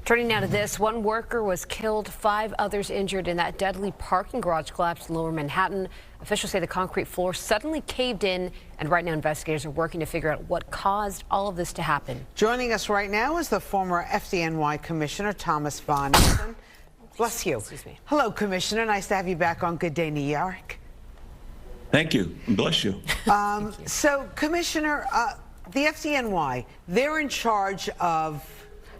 Turning now to this, one worker was killed, 5 others injured in that deadly parking garage collapse in Lower Manhattan. Officials say the concrete floor suddenly caved in, and right now investigators are working to figure out what caused all of this to happen. Joining us right now is the former FDNY Commissioner Thomas von Essen. Bless you. Excuse me. Hello, Commissioner. Nice to have you back on Good Day New York. Thank you. Bless you. Thank you. So, Commissioner, the FDNY, they're in charge of,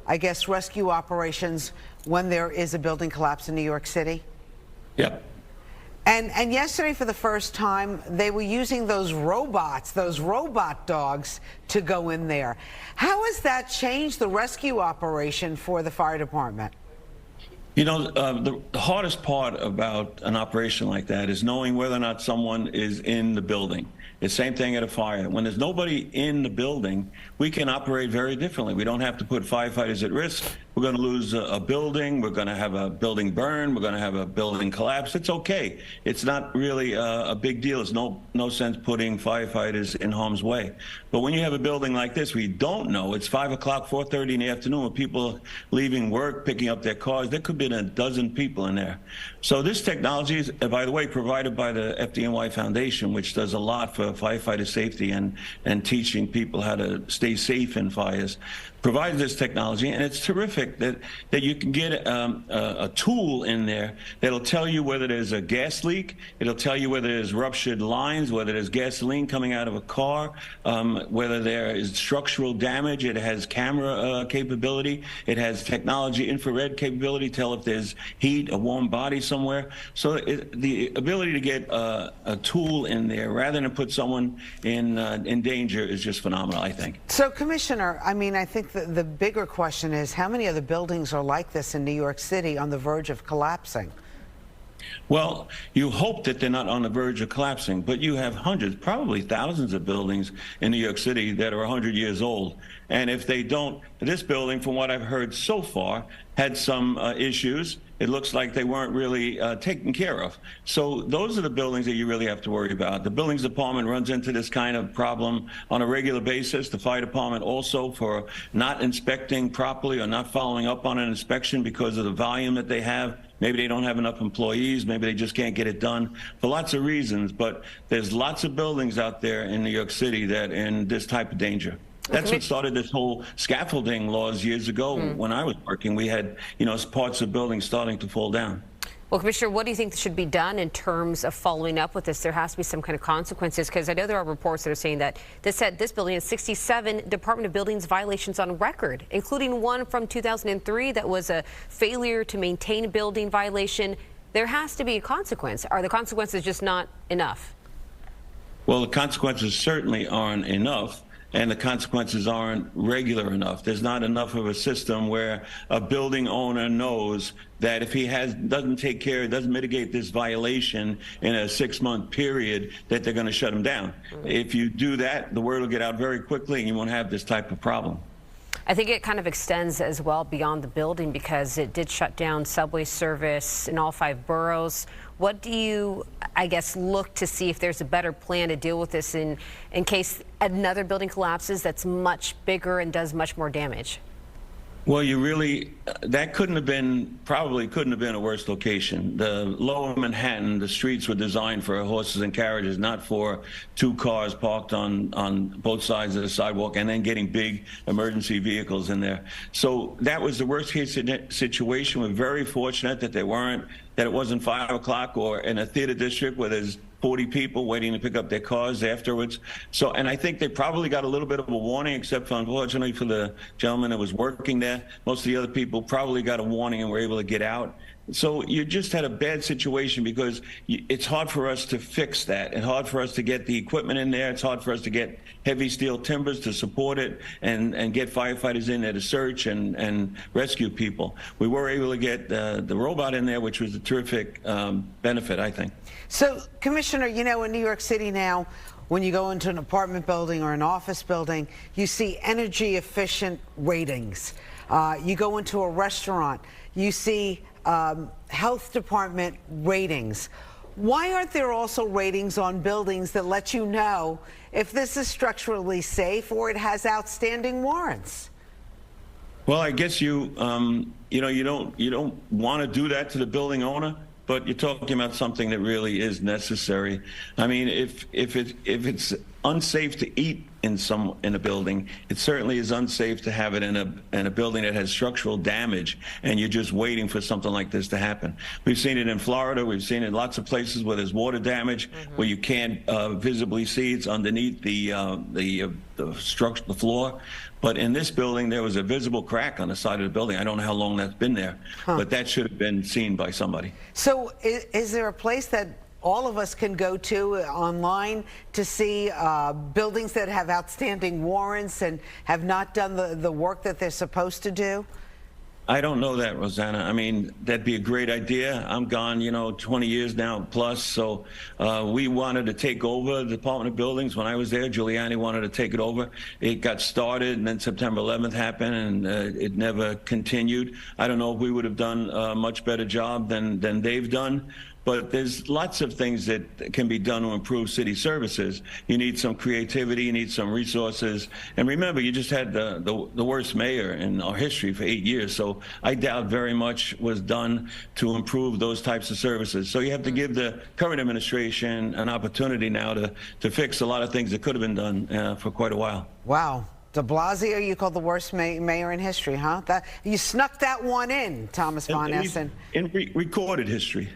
I guess, rescue operations when there is a building collapse in New York City? Yep. And yesterday, for the first time, they were using those robots, those robot dogs, to go in there. How has that changed the rescue operation for the fire department? You know, the hardest part about an operation like that is knowing whether or not someone is in the building. It's the same thing at a fire. When there's nobody in the building, we can operate very differently. We don't have to put firefighters at risk. We're going to lose a building. We're going to have a building burn. We're going to have a building collapse. It's okay. It's not really a big deal. It's no sense putting firefighters in harm's way. But when you have a building like this, we don't know. It's 5 o'clock, 4:30 in the afternoon, when people are leaving work, picking up their cars. There could be a dozen people in there. So this technology is, by the way, provided by the FDNY Foundation, which does a lot for firefighter safety and teaching people how to stay safe in fires. Provides this technology, and it's terrific that you can get a tool in there that'll tell you whether there's a gas leak, it'll tell you whether there's ruptured lines, whether there's gasoline coming out of a car, whether there is structural damage. It has camera capability, it has technology, infrared capability, tell if there's heat, a warm body somewhere. So the ability to get a tool in there rather than put someone in danger is just phenomenal, I think. So, Commissioner, I mean, I think the bigger question is, how many other buildings are like this in New York City on the verge of collapsing? Well, you hope that they're not on the verge of collapsing, but you have hundreds, probably thousands of buildings in New York City that are 100 years old. And if they don't, this building, from what I've heard so far, had some issues. It looks like they weren't really taken care of. So those are the buildings that you really have to worry about. The buildings department runs into this kind of problem on a regular basis. The fire department also, for not inspecting properly or not following up on an inspection because of the volume that they have. Maybe they don't have enough employees. Maybe they just can't get it done for lots of reasons. But there's lots of buildings out there in New York City that are in this type of danger. That's what started this whole scaffolding laws years ago. When I was working, we had, parts of buildings starting to fall down. Well, Commissioner, what do you think should be done in terms of following up with this? There has to be some kind of consequences, because I know there are reports that are saying that this building has 67 Department of Buildings violations on record, including one from 2003 that was a failure to maintain a building violation. There has to be a consequence. Are the consequences just not enough? Well, the consequences certainly aren't enough. And the consequences aren't regular enough. There's not enough of a system where a building owner knows that if he doesn't take care, doesn't mitigate this violation in a 6-month period, that they're going to shut him down. If you do that, the word will get out very quickly, and you won't have this type of problem. I think it kind of extends as well beyond the building, because it did shut down subway service in all 5 boroughs. What do you, I guess, look to see if there's a better plan to deal with this in case another building collapses that's much bigger and does much more damage? Well, that probably couldn't have been a worse location. The Lower Manhattan, the streets were designed for horses and carriages, not for 2 cars parked on both sides of the sidewalk and then getting big emergency vehicles in there. So that was the worst case situation. We're very fortunate that it wasn't 5 o'clock or in a theater district where there's 40 people waiting to pick up their cars afterwards. So, and I think they probably got a little bit of a warning, except for, unfortunately, for the gentleman that was working there. Most of the other people probably got a warning and were able to get out. So you just had a bad situation, because it's hard for us to fix that. It's hard for us to get the equipment in there. It's hard for us to get heavy steel timbers to support it and get firefighters in there to search and rescue people. We were able to get the robot in there, which was a terrific benefit, I think. So, Commissioner, in New York City now, when you go into an apartment building or an office building, you see energy efficient ratings. You go into a restaurant, you see health department ratings. Why aren't there also ratings on buildings that let you know if this is structurally safe or it has outstanding warrants? Well, I guess you know, you don't want to do that to the building owner, but you're talking about something that really is necessary. I mean, if it's unsafe to eat in a building, it certainly is unsafe to have it in a building that has structural damage, and you're just waiting for something like this to happen. We've seen it in Florida. We've seen it in lots of places where there's water damage, where you can't visibly see it's underneath the structure, the floor. But in this building, there was a visible crack on the side of the building. I don't know how long that's been there, but that should have been seen by somebody. So is there a place that all of us can go to online to see buildings that have outstanding warrants and have not done the work that they're supposed to do? I don't know that, Rosanna. I mean, that'd be a great idea. I'm gone, 20 years now plus. So we wanted to take over the Department of Buildings. When I was there, Giuliani wanted to take it over. It got started, and then September 11th happened, and it never continued. I don't know if we would have done a much better job than they've done. But there's lots of things that can be done to improve city services. You need some creativity, you need some resources. And remember, you just had the worst mayor in our history for 8 years. So I doubt very much was done to improve those types of services. So you have to give the current administration an opportunity now to fix a lot of things that could have been done for quite a while. Wow. De Blasio, you called the worst mayor in history, huh? You snuck that one in, Thomas von Essen. In recorded history.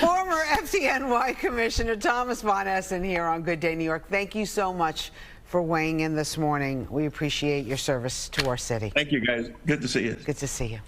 Former FDNY Commissioner Thomas von Essen here on Good Day New York. Thank you so much for weighing in this morning. We appreciate your service to our city. Thank you, guys. Good to see you. Good to see you.